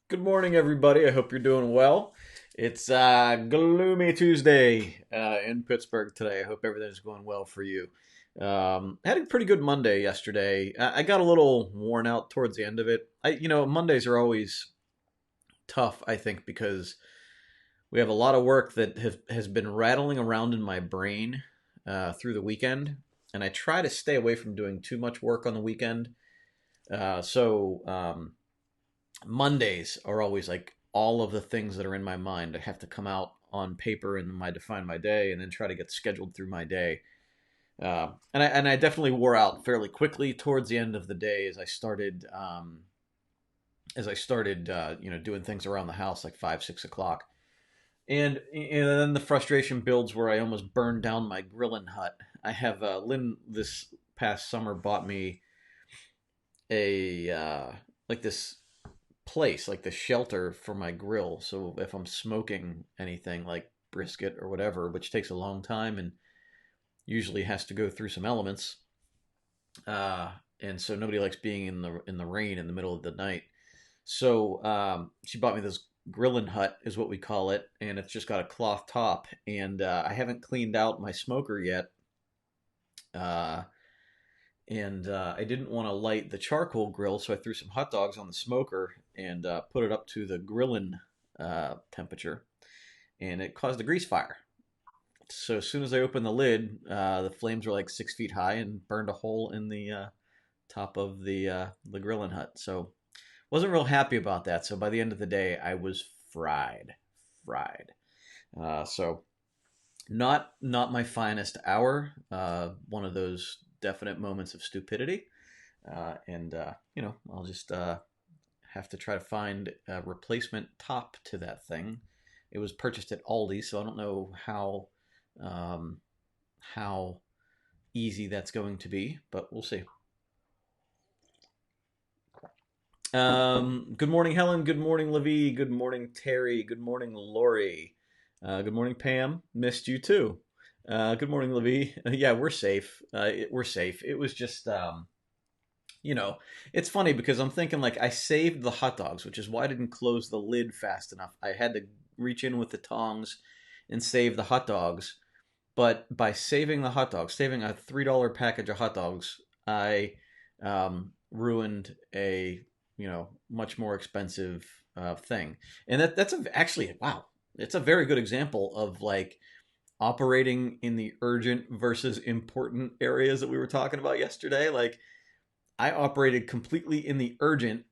Good morning, everybody. I hope you're doing well. It's gloomy Tuesday in Pittsburgh today. I hope everything's going well for you. Had a pretty good Monday yesterday. I got a little worn out towards the end of it. Mondays are always tough, I think, because we have a lot of work that has been rattling around in my brain through the weekend, and I try to stay away from doing too much work on the weekend. So Mondays are always like all of the things that are in my mind. I have to come out on paper and my define my day, and then try to get scheduled through my day. And I definitely wore out fairly quickly towards the end of the day as I started doing things around the house like 5 6 o'clock. And then the frustration builds where I almost burned down my grilling hut. I have Lynn this past summer bought me a like this place, like the shelter for my grill. So if I'm smoking anything like brisket or whatever, which takes a long time and usually has to go through some elements, uh, and so nobody likes being in the rain in the middle of the night. So she bought me this grilling hut, is what we call it, and it's just got a cloth top. And I haven't cleaned out my smoker yet. Uh, and I didn't want to light the charcoal grill, so I threw some hot dogs on the smoker and put it up to the grilling temperature, and it caused a grease fire. So as soon as I opened the lid, the flames were like 6 feet high and burned a hole in the top of the grilling hut. So wasn't real happy about that. So by the end of the day, I was fried. So not my finest hour. One of those definite moments of stupidity, and I'll just have to try to find a replacement top to that thing. It was purchased at Aldi, so I don't know um, how easy that's going to be, but we'll see. Good morning, Helen. Good morning, Livy. Good morning, Terry. Good morning, Lori. Good morning, Pam. Missed you too. Good morning, Livy. Yeah, we're safe. We're safe. It was just, you know, it's funny because I'm thinking like I saved the hot dogs, which is why I didn't close the lid fast enough. I had to reach in with the tongs and save the hot dogs. But by saving the hot dogs, saving a $3 package of hot dogs, I ruined a much more expensive thing. And actually, wow, it's a very good example of like operating in the urgent versus important areas that we were talking about yesterday. Like I operated completely in the urgent,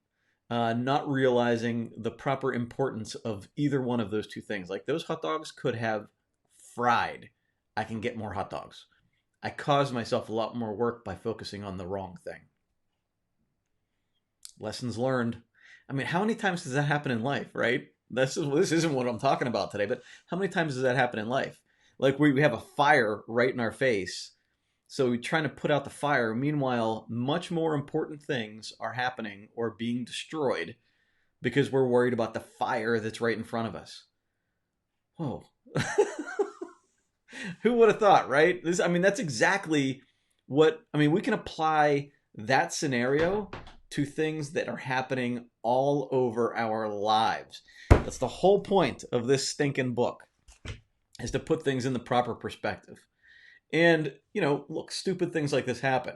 not realizing the proper importance of either one of those two things. Like those hot dogs could have fried. I can get more hot dogs. I caused myself a lot more work by focusing on the wrong thing. Lessons learned. I mean, how many times does that happen in life, right? This isn't what I'm talking about today, but how many times does that happen in life? Like we have a fire right in our face, so we're trying to put out the fire. Meanwhile, much more important things are happening or being destroyed because we're worried about the fire that's right in front of us. Whoa. Who would have thought, right? That's exactly we can apply that scenario to things that are happening all over our lives. That's the whole point of this stinking book, is to put things in the proper perspective. And, look, stupid things like this happen.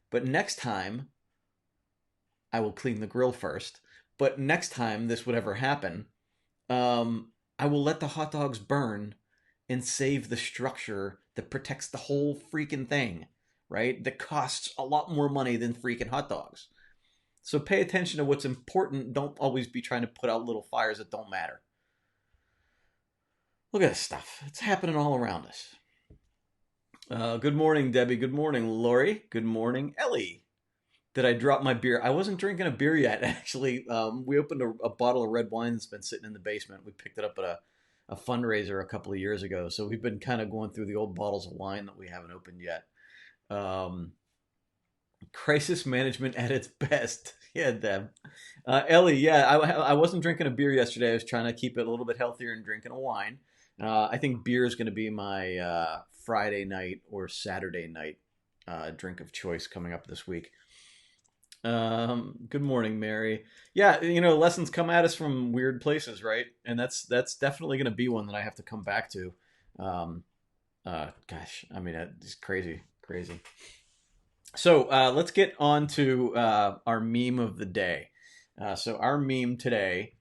But next time, I will clean the grill first. But next time this would ever happen, I will let the hot dogs burn and save the structure that protects the whole freaking thing, right? That costs a lot more money than freaking hot dogs. So pay attention to what's important. Don't always be trying to put out little fires that don't matter. Look at this stuff. It's happening all around us. Good morning, Debbie. Good morning, Lori. Good morning, Ellie. Did I drop my beer? I wasn't drinking a beer yet, actually. We opened a bottle of red wine that's been sitting in the basement. We picked it up at a fundraiser a couple of years ago. So we've been kind of going through the old bottles of wine that we haven't opened yet. Um, Crisis management at its best. Yeah, Deb. Ellie, yeah, I wasn't drinking a beer yesterday. I was trying to keep it a little bit healthier and drinking a wine. I think beer is going to be my Friday night or Saturday night drink of choice coming up this week. Good morning, Mary. Yeah, lessons come at us from weird places, right? And that's definitely going to be one that I have to come back to. Um, gosh, I mean, it's crazy, crazy. So let's get on to our meme of the day. So our meme today,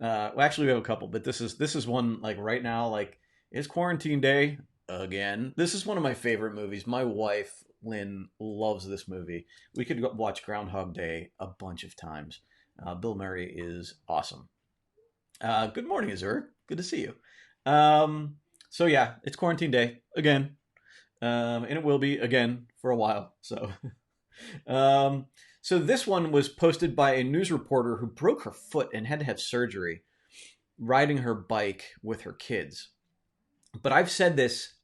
well, actually we have a couple, but this is one like right now, like it's quarantine day again. This is one of my favorite movies. My wife Lynn loves this movie. We could go watch Groundhog Day a bunch of times. Bill Murray is awesome. Good morning, Azur. Good to see you. Um, so yeah, it's quarantine day again, and it will be again for a while. So Um, so this one was posted by a news reporter who broke her foot and had to have surgery riding her bike with her kids. But I've said this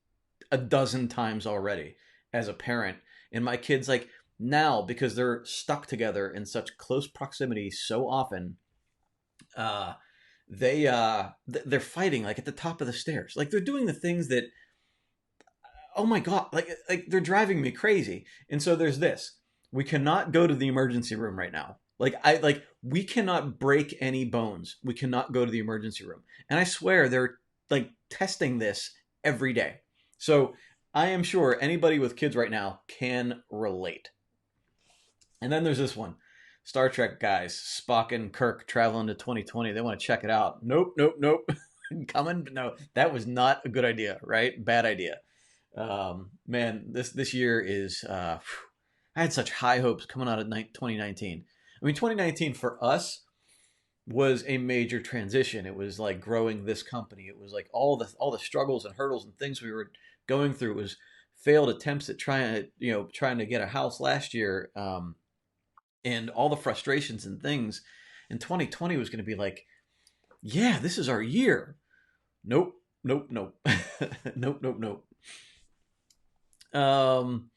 a dozen times already as a parent, and my kids like now because they're stuck together in such close proximity so often. Uh, they're fighting like at the top of the stairs, like they're doing the things that oh my god, like they're driving me crazy. And so there's this. We cannot go to the emergency room right now. Like we cannot break any bones. We cannot go to the emergency room. And I swear they're like testing this every day. So I am sure anybody with kids right now can relate. And then there's this one. Star Trek guys, Spock and Kirk traveling to 2020. They want to check it out. Nope, nope, nope. Coming? No, that was not a good idea, right? Bad idea. Man, this year is. I had such high hopes coming out of 2019. I mean, 2019 for us was a major transition. It was like growing this company. It was like all the struggles and hurdles and things we were going through. It was failed attempts at trying to get a house last year, and all the frustrations and things. And 2020 was going to be like, yeah, this is our year. Nope, nope, nope, nope, nope, nope. Um,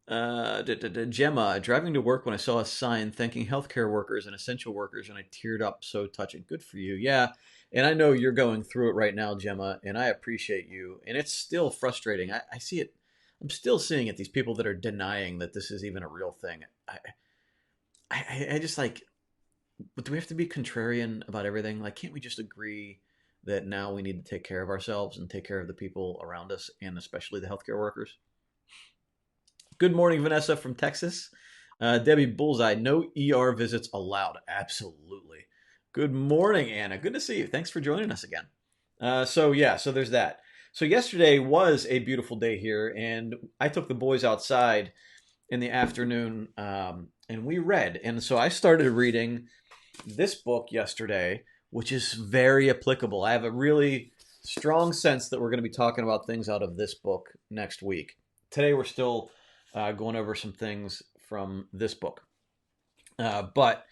Gemma, driving to work when I saw a sign thanking healthcare workers and essential workers, and I teared up. So touching. Good for you. Yeah. And I know you're going through it right now, Gemma, and I appreciate you. And it's still frustrating. I see it. I'm still seeing it. These people that are denying that this is even a real thing. I just like, do we have to be contrarian about everything? Like, can't we just agree that now we need to take care of ourselves and take care of the people around us, and especially the healthcare workers? Good morning, Vanessa from Texas. Debbie Bullseye, no ER visits allowed. Absolutely. Good morning, Anna. Good to see you. Thanks for joining us again. So there's that. So yesterday was a beautiful day here, and I took the boys outside in the afternoon, and we read. And so I started reading this book yesterday, which is very applicable. I have a really strong sense that we're going to be talking about things out of this book next week. Today we're still going over some things from this book. But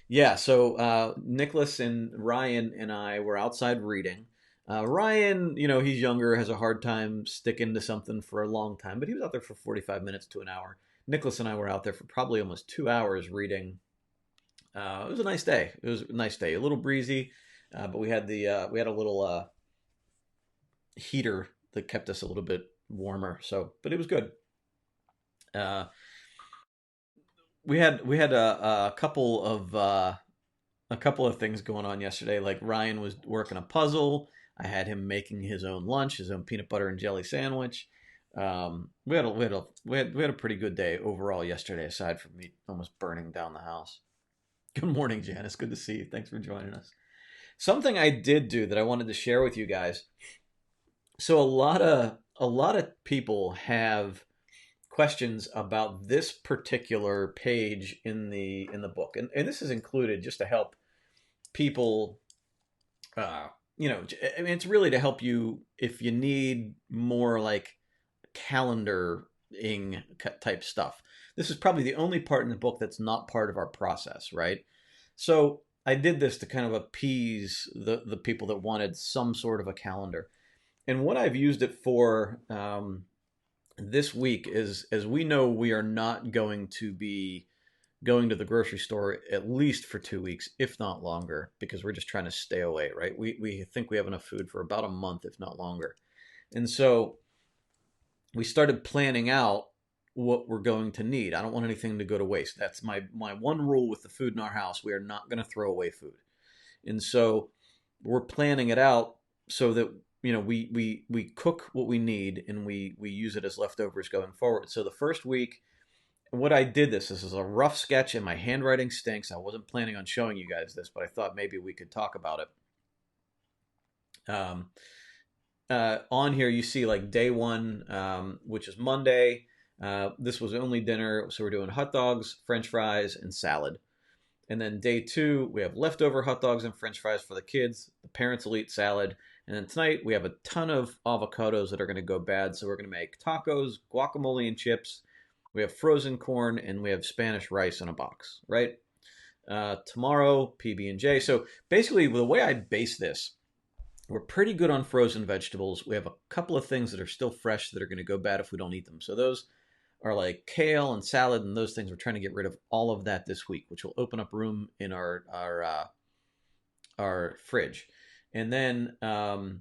yeah, so Nicholas and Ryan and I were outside reading. Ryan, he's younger, has a hard time sticking to something for a long time, but he was out there for 45 minutes to an hour. Nicholas and I were out there for probably almost 2 hours reading. It was a nice day. It was a nice day. A little breezy, but we had a little heater that kept us a little bit warmer. So, but it was good. Uh, we had a couple of things going on yesterday. Like Ryan was working a puzzle. I had him making his own lunch, his own peanut butter and jelly sandwich. We had a pretty good day overall yesterday, aside from me almost burning down the house. Good morning, Janice. Good to see you. Thanks for joining us. Something I did do that I wanted to share with you guys. So a lot of people have questions about this particular page in the book, and this is included just to help people. I mean, it's really to help you if you need more like calendaring type stuff. This is probably the only part in the book that's not part of our process, right? So I did this to kind of appease the people that wanted some sort of a calendar. And what I've used it for this week is, as we know, we are not going to be going to the grocery store at least for 2 weeks, if not longer, because we're just trying to stay away, right? We think we have enough food for about a month, if not longer. And so we started planning out what we're going to need. I don't want anything to go to waste. That's my one rule with the food in our house. We are not going to throw away food. And so we're planning it out so that we cook what we need and we use it as leftovers going forward. So the first week, what I did this is a rough sketch and my handwriting stinks. I wasn't planning on showing you guys this, but I thought maybe we could talk about it. On here you see like day one, which is Monday. This was only dinner, so we're doing hot dogs, French fries, and salad. And then day two, we have leftover hot dogs and French fries for the kids. The parents will eat salad. And then tonight, we have a ton of avocados that are going to go bad. So we're going to make tacos, guacamole, and chips. We have frozen corn, and we have Spanish rice in a box, right? Tomorrow, PB&J. So basically, the way I base this, we're pretty good on frozen vegetables. We have a couple of things that are still fresh that are going to go bad if we don't eat them. So those are like kale and salad and those things. We're trying to get rid of all of that this week, which will open up room in our fridge. And then the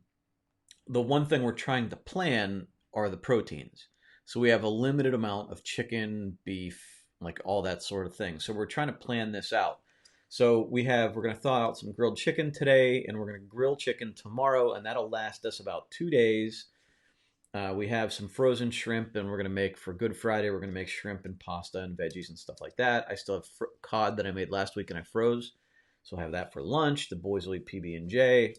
one thing we're trying to plan are the proteins. So we have a limited amount of chicken, beef, like all that sort of thing. So we're trying to plan this out. So we're going to thaw out some grilled chicken today, and we're going to grill chicken tomorrow, and that'll last us about 2 days. We have some frozen shrimp, and we're going to make for Good Friday. We're going to make shrimp and pasta and veggies and stuff like that. I still have cod that I made last week and I froze, so I'll have that for lunch. The boys will eat PB&J.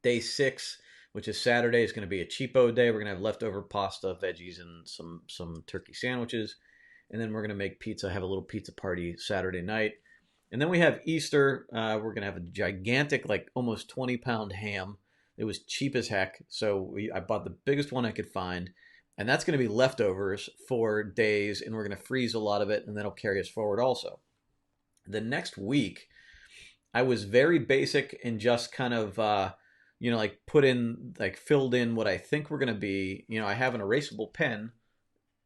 Day 6, which is Saturday, is going to be a cheapo day. We're going to have leftover pasta, veggies, and some turkey sandwiches, and then we're going to make pizza. Have a little pizza party Saturday night. And then we have Easter. We're going to have a gigantic, like almost 20-pound ham. It was cheap as heck, so I bought the biggest one I could find, and that's going to be leftovers for days, and we're going to freeze a lot of it, and that'll carry us forward also. The next week, I was very basic and just kind of, like filled in what I think we're going to be. I have an erasable pen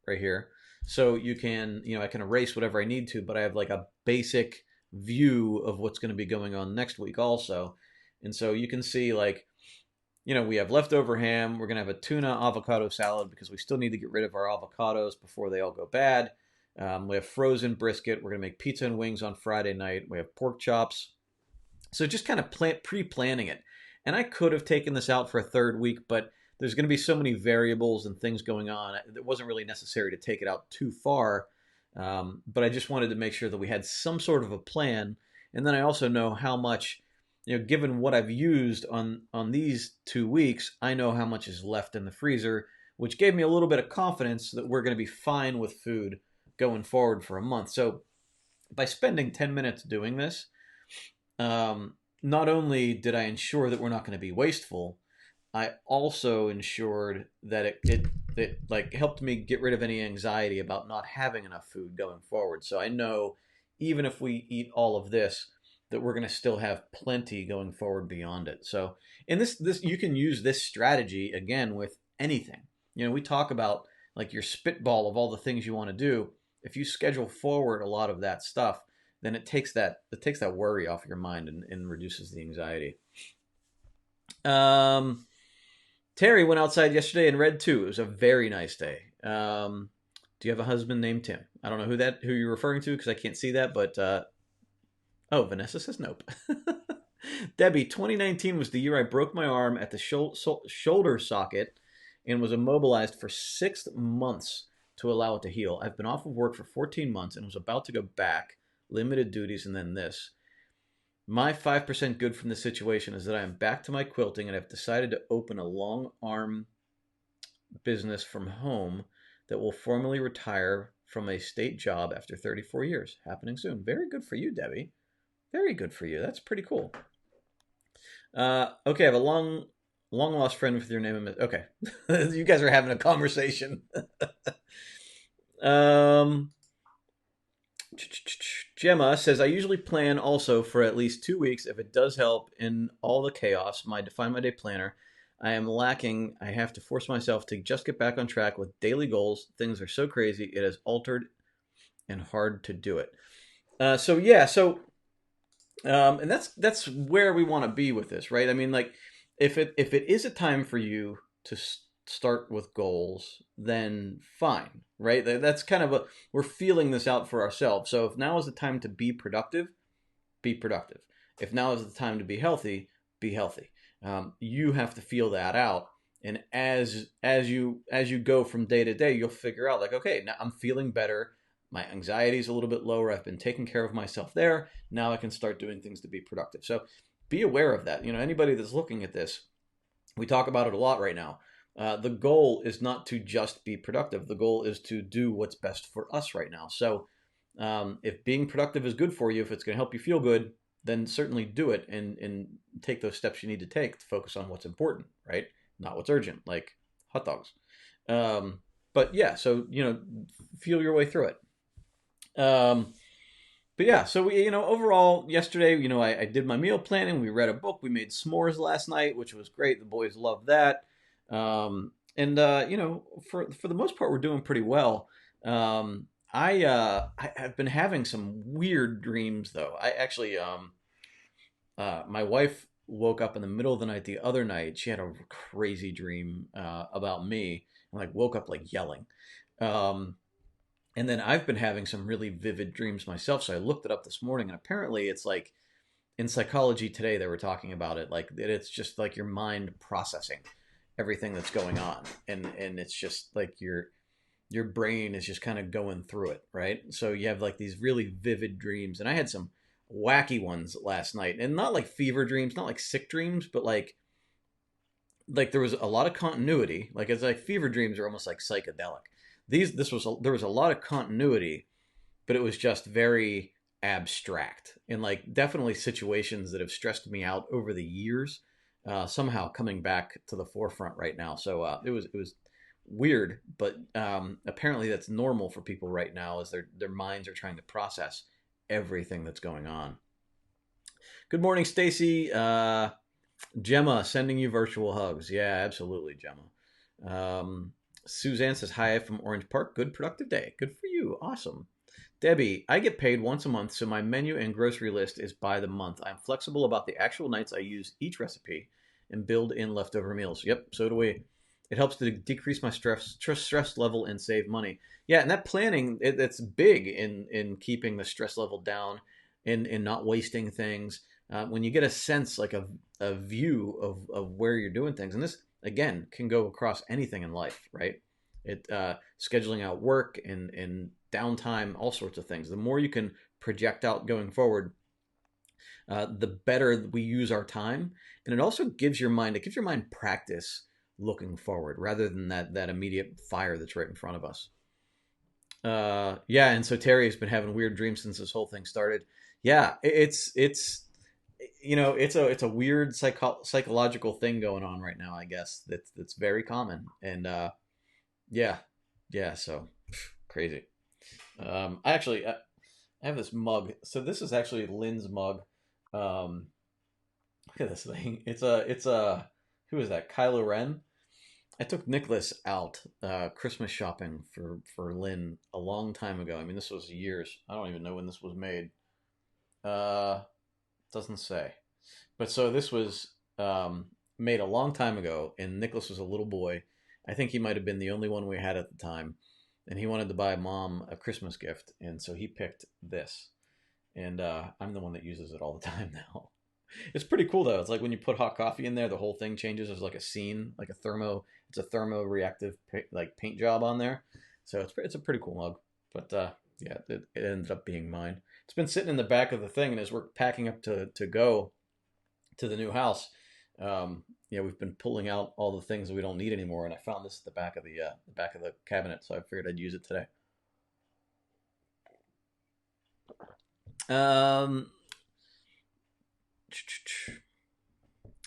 right here, so you can, I can erase whatever I need to, but I have like a basic view of what's going to be going on next week also. And so you can see like, we have leftover ham. We're going to have a tuna avocado salad because we still need to get rid of our avocados before they all go bad. We have frozen brisket. We're going to make pizza and wings on Friday night. We have pork chops. So just kind of pre-planning it. And I could have taken this out for a third week, but there's going to be so many variables and things going on. It wasn't really necessary to take it out too far. But I just wanted to make sure that we had some sort of a plan. And then I also know how much, given what I've used on these 2 weeks, I know how much is left in the freezer, which gave me a little bit of confidence that we're going to be fine with food going forward for a month. So by spending 10 minutes doing this, not only did I ensure that we're not going to be wasteful, I also ensured that it like helped me get rid of any anxiety about not having enough food going forward. So I know even if we eat all of this, that we're going to still have plenty going forward beyond it. So, and this you can use this strategy again with anything. We talk about like your spitball of all the things you want to do. If you schedule forward a lot of that stuff, then it takes that worry off your mind and reduces the anxiety. Terry went outside yesterday and read too. It was a very nice day. Do you have a husband named Tim? I don't know who you're referring to because I can't see that, but oh, Vanessa says nope. Debbie, 2019 was the year I broke my arm at the shoulder socket and was immobilized for 6 months to allow it to heal. I've been off of work for 14 months and was about to go back, limited duties, and then this. My 5% good from this situation is that I am back to my quilting and I've decided to open a long arm business from home that will formally retire from a state job after 34 years. Happening soon. Very good for you, Debbie. Very good for you. That's pretty cool. Okay, I have a long lost friend with your name. Okay. You guys are having a conversation. Gemma says, I usually plan also for at least 2 weeks if it does help in all the chaos. My Define My Day planner. I am lacking. I have to force myself to just get back on track with daily goals. Things are so crazy. It has altered and hard to do it. And that's where we want to be with this, right? I mean, like if it is a time for you to start with goals, then fine, right? That's kind of we're feeling this out for ourselves. So if now is the time to be productive, be productive. If now is the time to be healthy. You have to feel that out, and as you go from day to day, you'll figure out like, okay, now I'm feeling better. My anxiety is a little bit lower. I've been taking care of myself there. Now I can start doing things to be productive. So be aware of that. Anybody that's looking at this, we talk about it a lot right now. The goal is not to just be productive. The goal is to do what's best for us right now. So if being productive is good for you, if it's going to help you feel good, then certainly do it and take those steps you need to take to focus on what's important, right? Not what's urgent, like hot dogs. But yeah, so feel your way through it. But yeah, so we, overall yesterday, I did my meal planning. We read a book. We made s'mores last night, which was great. The boys loved that. And for the most part, we're doing pretty well. I've been having some weird dreams though. I actually my wife woke up in the middle of the night the other night. She had a crazy dream about me, and like woke up like yelling. Um, and then I've been having some really vivid dreams myself. So I looked it up this morning, and apparently it's like in Psychology Today they were talking about it, like that it's just like your mind processing everything that's going on, and it's just like your brain is just kind of going through it, right? So you have like these really vivid dreams, and I had some wacky ones last night, and not like fever dreams, not like sick dreams, but like there was a lot of continuity. Like it's like fever dreams are almost like psychedelic. There was a lot of continuity, but it was just very abstract and like definitely situations that have stressed me out over the years, somehow coming back to the forefront right now. So it was weird, but apparently that's normal for people right now as their minds are trying to process everything that's going on. Good morning, Stacy. Gemma, sending you virtual hugs. Yeah, absolutely, Gemma. Suzanne says hi from Orange Park. Good productive day. Good for you. Awesome. Debbie, I get paid once a month, so my menu and grocery list is by the month. I'm flexible about the actual nights I use each recipe and build in leftover meals. Yep, so do we. It helps to decrease my stress level and save money. Yeah, and that planning, it's big in keeping the stress level down and not wasting things. When you get a sense, like a view of where you're doing things, and this again can go across anything in life, right? Scheduling out work and downtime, all sorts of things. The more you can project out going forward, the better we use our time, and it gives your mind practice looking forward rather than that immediate fire that's right in front of us. Yeah, and so Terry has been having weird dreams since this whole thing started. Yeah, it's a weird psychological thing going on right now, I guess, that's very common. And yeah, yeah, so crazy. I have this mug. So this is actually Lynn's mug. Look at this thing. It's a who is that? Kylo Ren. I took Nicholas out Christmas shopping for Lynn a long time ago. I mean, this was years. I don't even know when this was made. Uh, doesn't say. But so this was made a long time ago, and Nicholas was a little boy. I think he might have been the only one we had at the time, and he wanted to buy mom a Christmas gift, and so he picked this. And I'm the one that uses it all the time now. It's pretty cool though. It's like when you put hot coffee in there, the whole thing changes. There's like a scene, like a thermo. It's a thermo reactive like paint job on there. So it's a pretty cool mug. But yeah, it ended up being mine. It's been sitting in the back of the thing, and as we're packing up to go to the new house, we've been pulling out all the things that we don't need anymore. And I found this at the back of the cabinet, so I figured I'd use it today.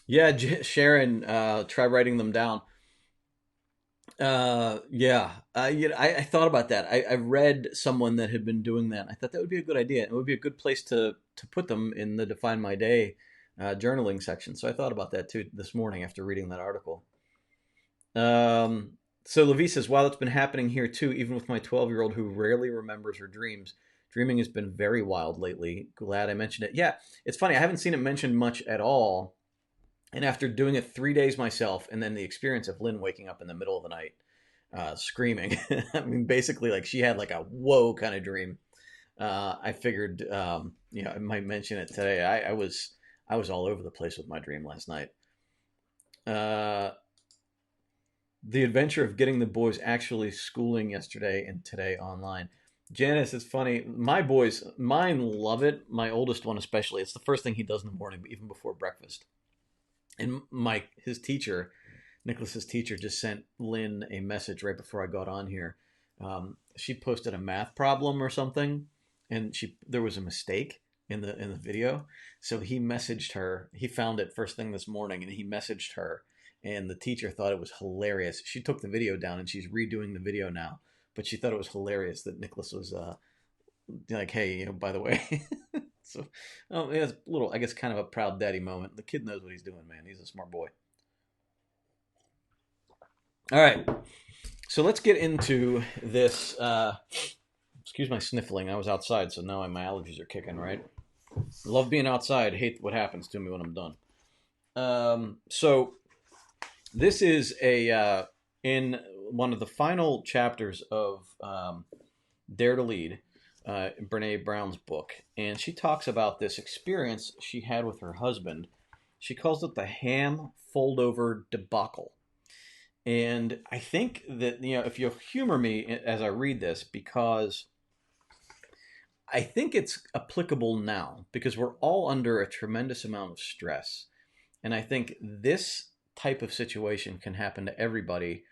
Yeah, Sharon, try writing them down. Yeah, I thought about that. I read someone that had been doing that. I thought that would be a good idea. It would be a good place to put them in the Define My Day journaling section. So I thought about that too this morning after reading that article. So Levi says, "Wow, that's been happening here too, even with my 12-year-old who rarely remembers her dreams. Dreaming has been very wild lately. Glad I mentioned it." Yeah, it's funny. I haven't seen it mentioned much at all And after doing it 3 days myself, and then the experience of Lynn waking up in the middle of the night, screaming, I mean, basically, like she had like a whoa kind of dream. I figured, I might mention it today. I was all over the place with my dream last night. Uh, the adventure of getting the boys actually schooling yesterday and today online. Janice, it's funny. My boys, mine love it. My oldest one especially. It's the first thing he does in the morning, even before breakfast. And his teacher, Nicholas's teacher, just sent Lynn a message right before I got on here. She posted a math problem or something, and there was a mistake in the video. So he messaged her. He found it first thing this morning, and he messaged her. And the teacher thought it was hilarious. She took the video down, and she's redoing the video now. But she thought it was hilarious that Nicholas was like, "Hey, by the way." So, yeah, it's a little, I guess, kind of a proud daddy moment. The kid knows what he's doing, man. He's a smart boy. All right, so let's get into this. Excuse my sniffling. I was outside, so now my allergies are kicking. Right? Love being outside. Hate what happens to me when I'm done. So this is in one of the final chapters of Dare to Lead, Brene Brown's book, and she talks about this experience she had with her husband. She calls it the ham fold over debacle. And I think that, if you'll humor me as I read this, because I think it's applicable now, because we're all under a tremendous amount of stress. And I think this type of situation can happen to everybody,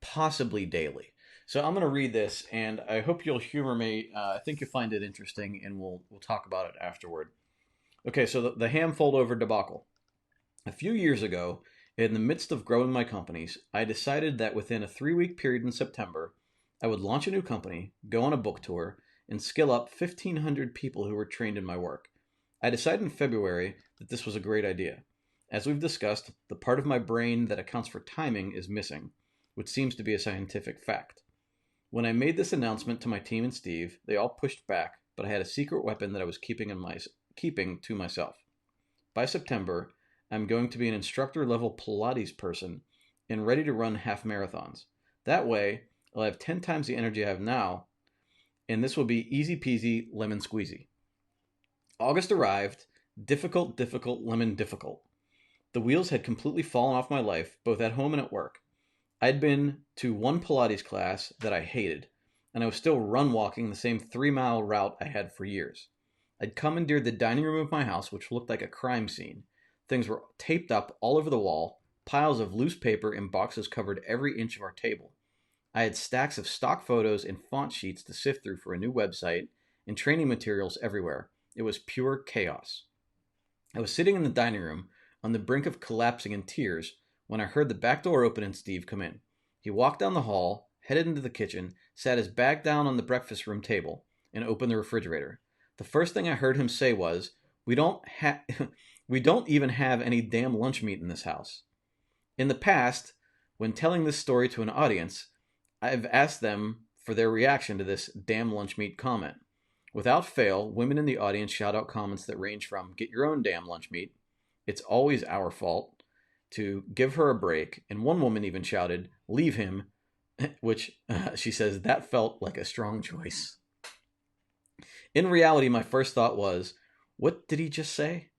possibly daily. So I'm going to read this, and I hope you'll humor me. I think you'll find it interesting, and we'll talk about it afterward. Okay, so the ham fold over debacle. A few years ago, in the midst of growing my companies, I decided that within a 3-week period in September, I would launch a new company, go on a book tour, and skill up 1,500 people who were trained in my work. I decided in February that this was a great idea. As we've discussed, the part of my brain that accounts for timing is missing, which seems to be a scientific fact. When I made this announcement to my team and Steve, they all pushed back, but I had a secret weapon that I was keeping to myself. By September, I'm going to be an instructor-level Pilates person and ready to run half marathons. That way, I'll have 10 times the energy I have now, and this will be easy peasy lemon squeezy. August arrived, difficult, lemon difficult. The wheels had completely fallen off my life, both at home and at work. I'd been to one Pilates class that I hated, and I was still run-walking the same 3-mile route I had for years. I'd commandeered the dining room of my house, which looked like a crime scene. Things were taped up all over the wall, piles of loose paper and boxes covered every inch of our table. I had stacks of stock photos and font sheets to sift through for a new website, and training materials everywhere. It was pure chaos. I was sitting in the dining room, on the brink of collapsing in tears, when I heard the back door open and Steve come in. He walked down the hall, headed into the kitchen, sat his bag down on the breakfast room table, and opened the refrigerator. The first thing I heard him say was, we don't even have any damn lunch meat in this house. In the past, when telling this story to an audience, I've asked them for their reaction to this damn lunch meat comment. Without fail, women in the audience shout out comments that range from, get your own damn lunch meat, it's always our fault, to give her a break, and one woman even shouted, leave him, which she says that felt like a strong choice. In reality, my first thought was, what did he just say?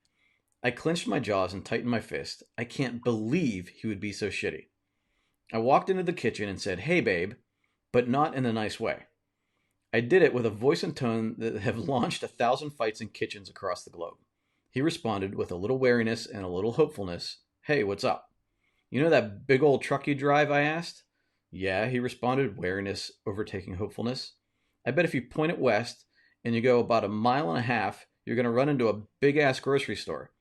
I clenched my jaws and tightened my fist. I can't believe he would be so shitty. I walked into the kitchen and said, hey babe, but not in a nice way. I did it with a voice and tone that have launched 1,000 fights in kitchens across the globe. He responded with a little wariness and a little hopefulness. Hey, what's up? You know that big old truck you drive, I asked. Yeah, he responded, wariness overtaking hopefulness. I bet if you point it west and you go about 1.5 miles, you're going to run into a big-ass grocery store.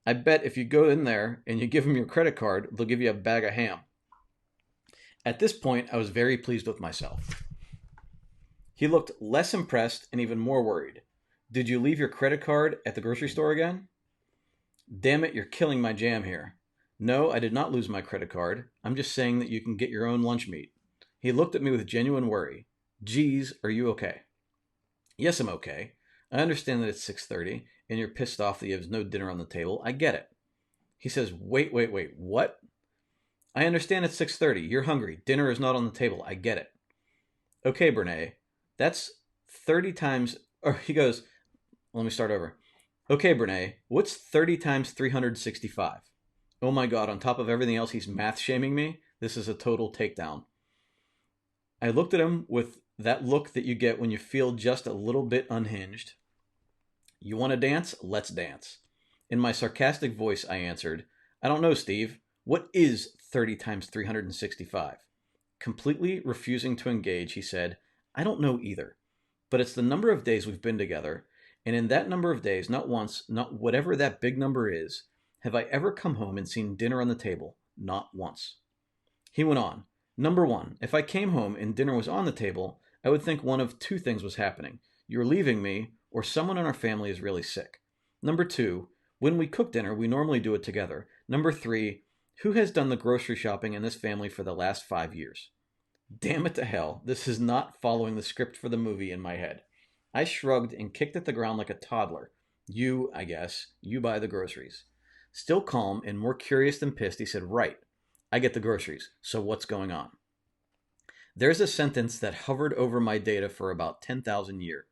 I bet if you go in there and you give them your credit card, they'll give you a bag of ham. At this point, I was very pleased with myself. He looked less impressed and even more worried. Did you leave your credit card at the grocery store again? Damn it, you're killing my jam here. No, I did not lose my credit card. I'm just saying that you can get your own lunch meat. He looked at me with genuine worry. Geez, are you okay? Yes, I'm okay. I understand that it's 6:30 and you're pissed off that you have no dinner on the table. I get it. He says, wait, wait, wait, what? I understand it's 6:30. You're hungry. Dinner is not on the table. I get it. Okay, Brene, that's 30 times. Or he goes, let me start over. Okay, Brene, what's 30 times 365? Oh my God, on top of everything else, he's math shaming me. This is a total takedown. I looked at him with that look that you get when you feel just a little bit unhinged. You want to dance? Let's dance. In my sarcastic voice, I answered, I don't know, Steve. What is 30 times 365? Completely refusing to engage, he said, I don't know either. But it's the number of days we've been together, and in that number of days, not once, not whatever that big number is, have I ever come home and seen dinner on the table. Not once. He went on, Number one, if I came home and dinner was on the table, I would think one of two things was happening. You're leaving me, or someone in our family is really sick. Number two, when we cook dinner, we normally do it together. Number three, who has done the grocery shopping in this family for the last 5 years? Damn it to hell, this is not following the script for the movie in my head. I shrugged and kicked at the ground like a toddler. You, I guess, you buy the groceries. Still calm and more curious than pissed, he said, Right, I get the groceries, so what's going on? There's a sentence that hovered over my data for about 10,000 years.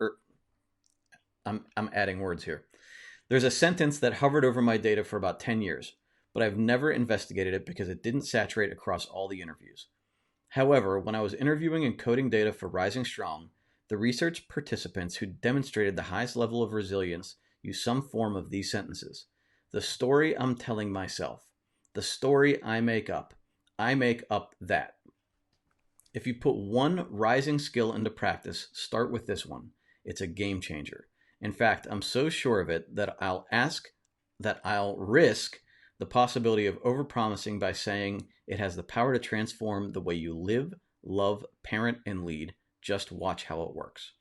I'm adding words here. There's a sentence that hovered over my data for about 10 years, but I've never investigated it because it didn't saturate across all the interviews. However, when I was interviewing and coding data for Rising Strong, the research participants who demonstrated the highest level of resilience used some form of these sentences. The story I'm telling myself. The story I make up that. If you put one rising skill into practice, start with this one. It's a game changer. In fact, I'm so sure of it that I'll risk the possibility of overpromising by saying it has the power to transform the way you live, love, parent, and lead. Just watch how it works.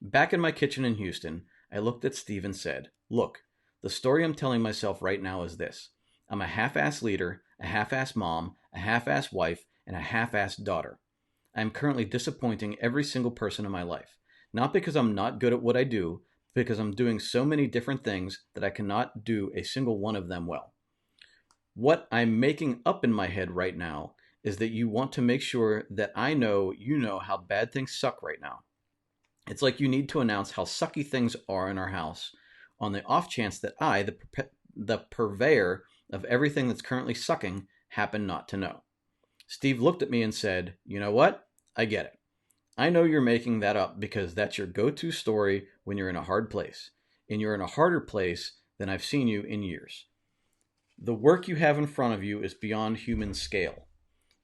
Back in my kitchen in Houston, I looked at Steve and said, Look, the story I'm telling myself right now is this. I'm a half-ass leader, a half-ass mom, a half-ass wife, and a half-ass daughter. I am currently disappointing every single person in my life. Not because I'm not good at what I do, but because I'm doing so many different things that I cannot do a single one of them well. What I'm making up in my head right now is that you want to make sure that I know you know how bad things suck right now. It's like you need to announce how sucky things are in our house on the off chance that I, the purveyor of everything that's currently sucking, happen not to know. Steve looked at me and said, You know what? I get it. I know you're making that up because that's your go-to story when you're in a hard place. And you're in a harder place than I've seen you in years. The work you have in front of you is beyond human scale.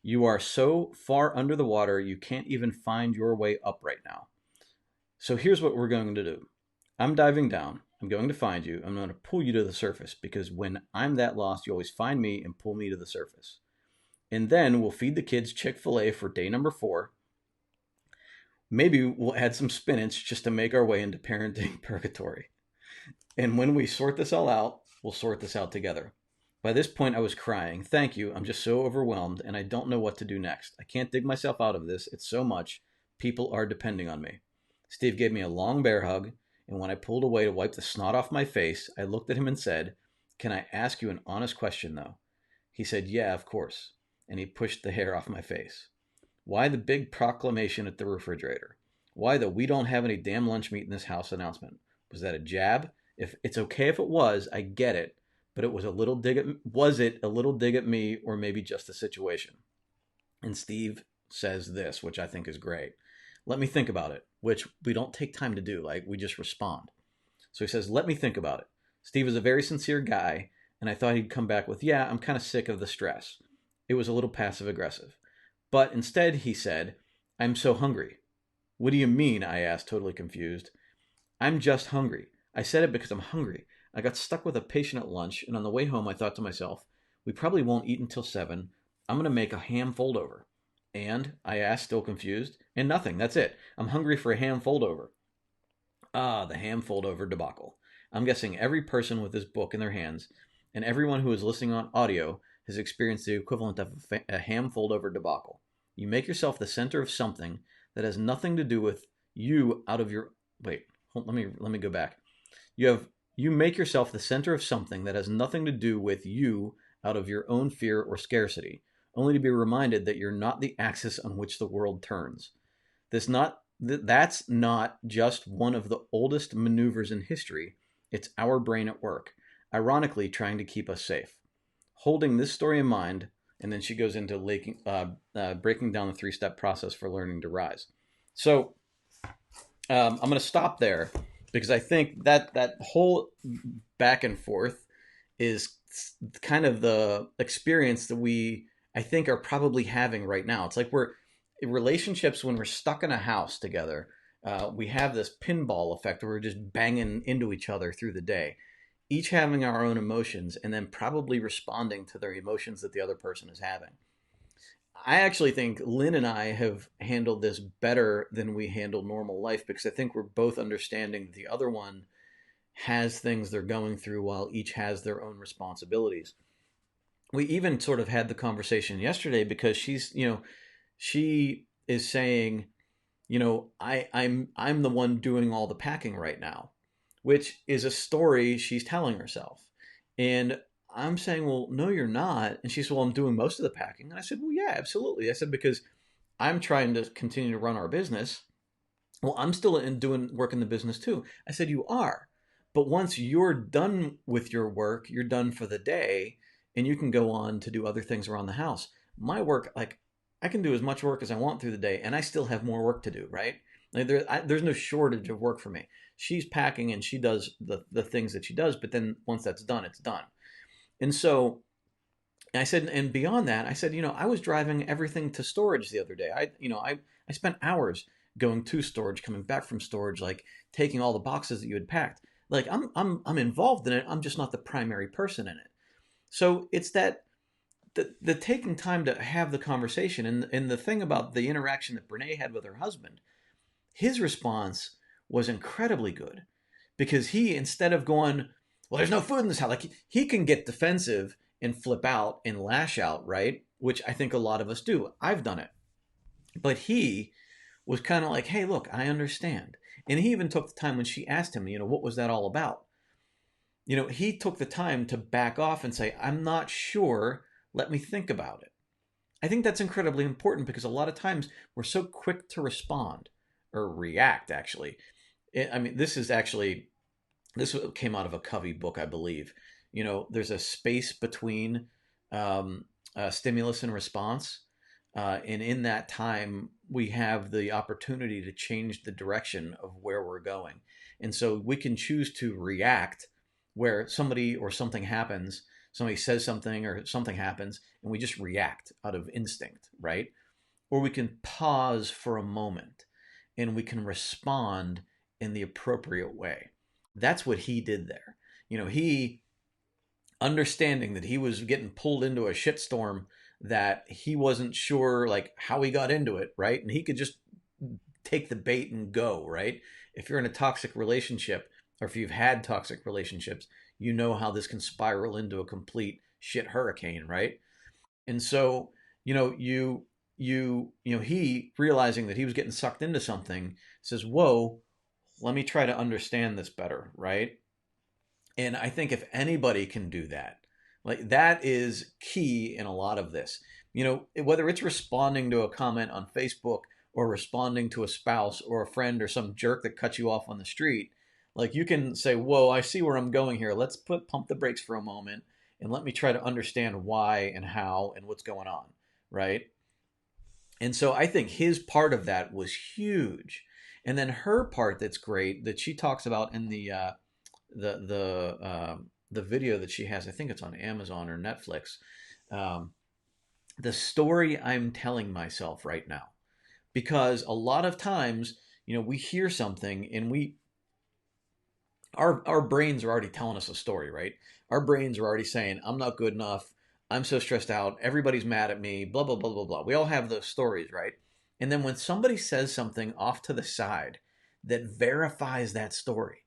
You are so far under the water you can't even find your way up right now. So here's what we're going to do. I'm diving down. I'm going to find you. I'm going to pull you to the surface because when I'm that lost, you always find me and pull me to the surface. And then we'll feed the kids Chick-fil-A for day number 4. Maybe we'll add some spinach just to make our way into parenting purgatory. And when we sort this all out, we'll sort this out together. By this point, I was crying. Thank you. I'm just so overwhelmed, and I don't know what to do next. I can't dig myself out of this. It's so much. People are depending on me. Steve gave me a long bear hug, and when I pulled away to wipe the snot off my face, I looked at him and said, Can I ask you an honest question, though? He said, Yeah, of course. And he pushed the hair off my face. Why the big proclamation at the refrigerator? Why the we don't have any damn lunch meat in this house announcement? Was that a jab? If it's okay if it was, I get it. But it was was it a little dig at me or maybe just the situation? And Steve says this, which I think is great. Let me think about it, which we don't take time to do. Like we just respond. So he says, let me think about it. Steve is a very sincere guy. And I thought he'd come back with, yeah, I'm kind of sick of the stress. It was a little passive aggressive. But instead he said, I'm so hungry. What do you mean? I asked, totally confused. I'm just hungry. I said it because I'm hungry. I got stuck with a patient at lunch, and on the way home I thought to myself, we probably won't eat until 7. I'm going to make a ham fold over. And? I asked, still confused. And nothing, that's it. I'm hungry for a ham fold over. Ah, the ham fold over debacle. I'm guessing every person with this book in their hands, and everyone who is listening on audio, has experienced the equivalent of a ham fold over debacle. You make yourself the center of something that has nothing to do with you out of your... Wait, let me go back. You You make yourself the center of something that has nothing to do with you out of your own fear or scarcity, only to be reminded that you're not the axis on which the world turns. That's not just one of the oldest maneuvers in history. It's our brain at work, ironically trying to keep us safe. Holding this story in mind, and then she goes into breaking down the three-step process for learning to rise. So I'm going to stop there because I think that whole back and forth is kind of the experience that we, I think, are probably having right now. It's like we're in relationships when we're stuck in a house together. We have this pinball effect where we're just banging into each other through the day, each having our own emotions and then probably responding to their emotions that the other person is having. I actually think Lynn and I have handled this better than we handle normal life because I think we're both understanding that the other one has things they're going through while each has their own responsibilities. We even sort of had the conversation yesterday because she is saying, I'm the one doing all the packing right now, which is a story she's telling herself. And I'm saying, well, no, you're not. And she said, well, I'm doing most of the packing. And I said, well, yeah, absolutely. I said, because I'm trying to continue to run our business. Well, I'm still doing work in the business too. I said, you are. But once you're done with your work, you're done for the day and you can go on to do other things around the house. My work, like I can do as much work as I want through the day and I still have more work to do, right? Like there's no shortage of work for me. She's packing and she does the things that she does, but then once that's done, it's done. And so I said, and beyond that, I said, I was driving everything to storage the other day. I spent hours going to storage, coming back from storage, like taking all the boxes that you had packed. Like I'm involved in it. I'm just not the primary person in it. So it's that the taking time to have the conversation and the thing about the interaction that Brene had with her husband, his response was incredibly good because he, instead of going, well, there's no food in this house, like he can get defensive and flip out and lash out, right? Which I think a lot of us do. I've done it. But he was kind of like, hey, look, I understand. And he even took the time when she asked him, what was that all about? He took the time to back off and say, I'm not sure. Let me think about it. I think that's incredibly important because a lot of times we're so quick to respond or react, actually. I mean, this came out of a Covey book, I believe. There's a space between stimulus and response. And in that time, we have the opportunity to change the direction of where we're going. And so we can choose to react where somebody or something happens, somebody says something or something happens, and we just react out of instinct, right? Or we can pause for a moment and we can respond in the appropriate way. That's what he did there. He, understanding that he was getting pulled into a shitstorm that he wasn't sure like how he got into it, right? And he could just take the bait and go, right? If you're in a toxic relationship or if you've had toxic relationships, you know how this can spiral into a complete shit hurricane, right? And so, he realizing that he was getting sucked into something says, whoa, let me try to understand this better, right? And I think if anybody can do that, like that is key in a lot of this. Whether it's responding to a comment on Facebook or responding to a spouse or a friend or some jerk that cuts you off on the street, like you can say, whoa, I see where I'm going here. Let's pump the brakes for a moment and let me try to understand why and how and what's going on, right? And so I think his part of that was huge. And then her part that's great that she talks about in the video that she has, I think it's on Amazon or Netflix, the story I'm telling myself right now. Because a lot of times, we hear something and our brains are already telling us a story, right? Our brains are already saying, I'm not good enough. I'm so stressed out. Everybody's mad at me, blah, blah, blah, blah, blah. We all have those stories, right? And then when somebody says something off to the side that verifies that story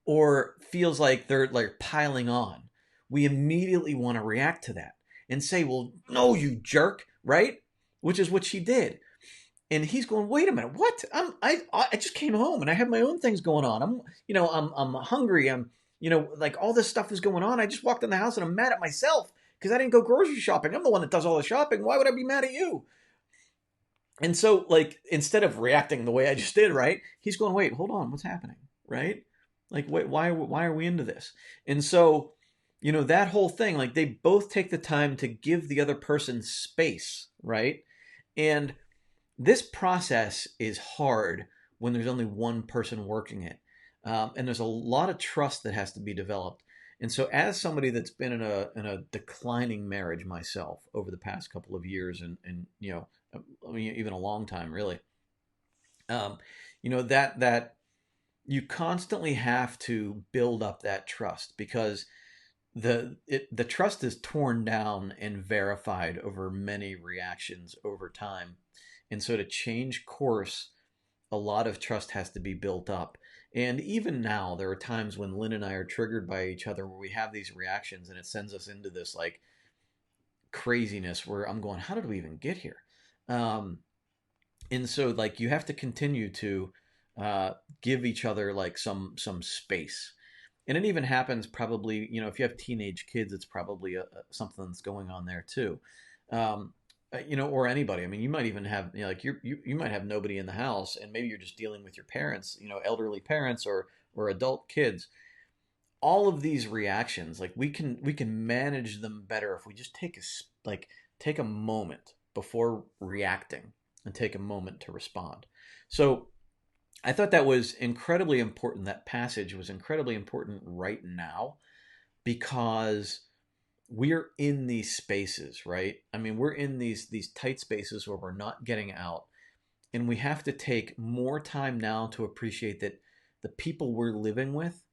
or feels like they're like piling on, we immediately want to react to that and say, well, no, you jerk, right? Which is what she did. And he's going, wait a minute, what? I just came home and I have my own things going on. I'm hungry. Like all this stuff is going on. I just walked in the house and I'm mad at myself because I didn't go grocery shopping. I'm the one that does all the shopping. Why would I be mad at you? And so, like, instead of reacting the way I just did, right? He's going, wait, hold on, what's happening, right? Like, wait, why are we into this? And so, that whole thing, like, they both take the time to give the other person space, right? And this process is hard when there's only one person working it. And there's a lot of trust that has to be developed. And so, as somebody that's been in a declining marriage myself over the past couple of years, and I mean, even a long time, really, um, that you constantly have to build up that trust because the trust is torn down and verified over many reactions over time. And so to change course, a lot of trust has to be built up. And even now, there are times when Lynn and I are triggered by each other where we have these reactions and it sends us into this like craziness where I'm going, how did we even get here? Um, and so like you have to continue to uh, give each other like some space. And it even happens probably, if you have teenage kids, it's probably something that's going on there too. Um, or anybody. I mean, you might even have, like you might have nobody in the house, and maybe you're just dealing with your parents, elderly parents or adult kids. All of these reactions, like we can manage them better if we just take a moment before reacting and take a moment to respond. So I thought that was incredibly important. That passage was incredibly important right now because we're in these spaces, right? I mean, we're in these tight spaces where we're not getting out, and we have to take more time now to appreciate that the people we're living with,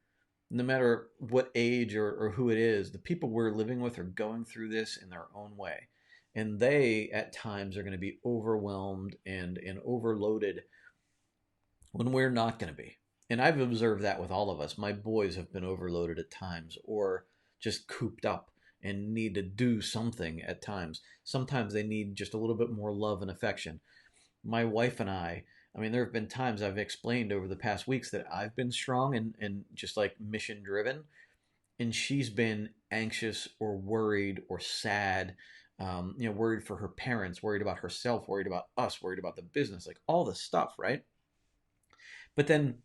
no matter what age or who it is, the people we're living with are going through this in their own way. And they, at times, are going to be overwhelmed and overloaded when we're not going to be. And I've observed that with all of us. My boys have been overloaded at times or just cooped up and need to do something at times. Sometimes they need just a little bit more love and affection. My wife and I mean, there have been times I've explained over the past weeks that I've been strong and just like mission driven, and she's been anxious or worried or sad, worried for her parents, worried about herself, worried about us, worried about the business, like all this stuff, right? But then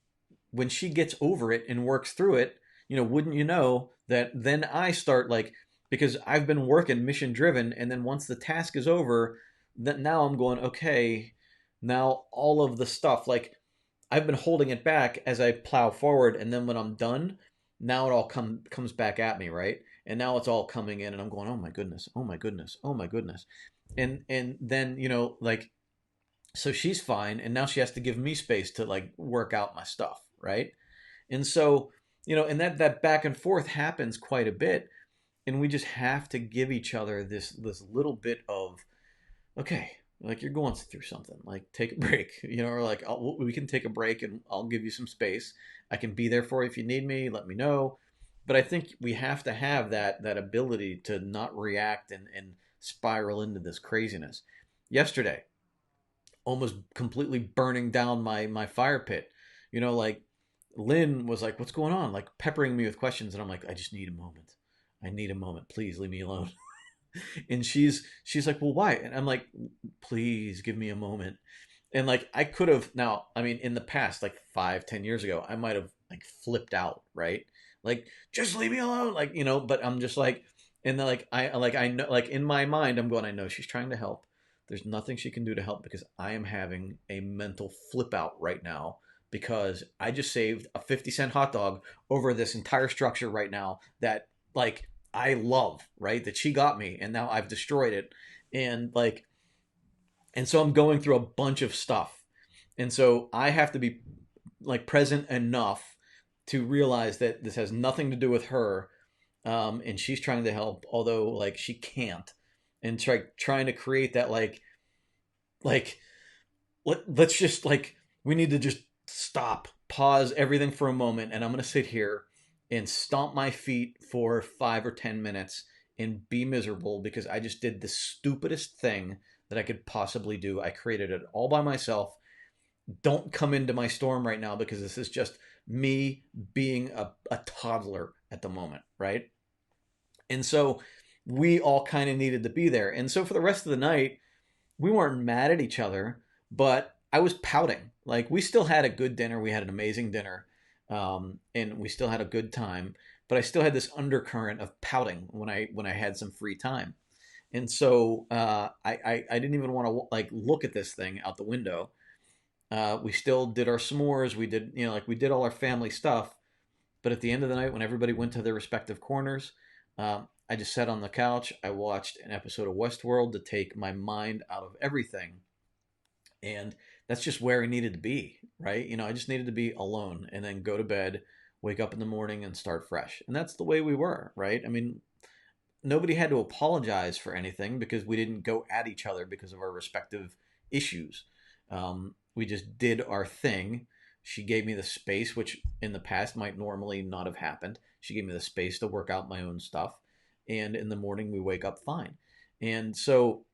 when she gets over it and works through it, wouldn't you know that then I start like, because I've been working mission driven, and then once the task is over, that now I'm going, okay, now all of the stuff, like I've been holding it back as I plow forward, and then when I'm done, now it all comes back at me, right? And now it's all coming in, and I'm going, oh my goodness, oh my goodness, oh my goodness, and then like so she's fine, and now she has to give me space to like work out my stuff, right? And so and that back and forth happens quite a bit, and we just have to give each other this little bit of, okay, like you're going through something, like take a break, or like we can take a break and I'll give you some space. I can be there for you if you need me, let me know. But I think we have to have that ability to not react and spiral into this craziness. Yesterday, almost completely burning down my fire pit. Like Lynn was like, "What's going on?" Like peppering me with questions, and I'm like, "I just need a moment. I need a moment. Please leave me alone." And she's like, "Well, why?" And I'm like, "Please give me a moment." And like I could have now, I mean, in the past, like 5, 10 years ago, I might have like flipped out, right? Like, just leave me alone, like But I'm just like, and then I know, like in my mind, I'm going, I know she's trying to help. There's nothing she can do to help because I am having a mental flip out right now because I just saved a 50-cent hot dog over this entire structure right now that like I love, right? That she got me, and now I've destroyed it, and like, and so I'm going through a bunch of stuff, and so I have to be like present enough to realize that this has nothing to do with her, and she's trying to help, although like she can't, and trying to create that like let's just like we need to just stop, pause everything for a moment, and I'm gonna sit here and stomp my feet for 5 or 10 minutes and be miserable because I just did the stupidest thing that I could possibly do. I created it all by myself. Don't come into my storm right now because this is just me being a toddler at the moment, right? And so we all kind of needed to be there. And so for the rest of the night, we weren't mad at each other, but I was pouting. Like we still had a good dinner. We had an amazing dinner, and we still had a good time. But I still had this undercurrent of pouting when I had some free time. And so I didn't even want to like look at this thing out the window. We still did our s'mores. We did, like we did all our family stuff. But at the end of the night, when everybody went to their respective corners, I just sat on the couch. I watched an episode of Westworld to take my mind out of everything. And that's just where I needed to be, right? I just needed to be alone and then go to bed, wake up in the morning and start fresh. And that's the way we were, right? I mean, nobody had to apologize for anything because we didn't go at each other because of our respective issues. We just did our thing. She gave me the space, which in the past might normally not have happened. She gave me the space to work out my own stuff. And in the morning, we wake up fine. And so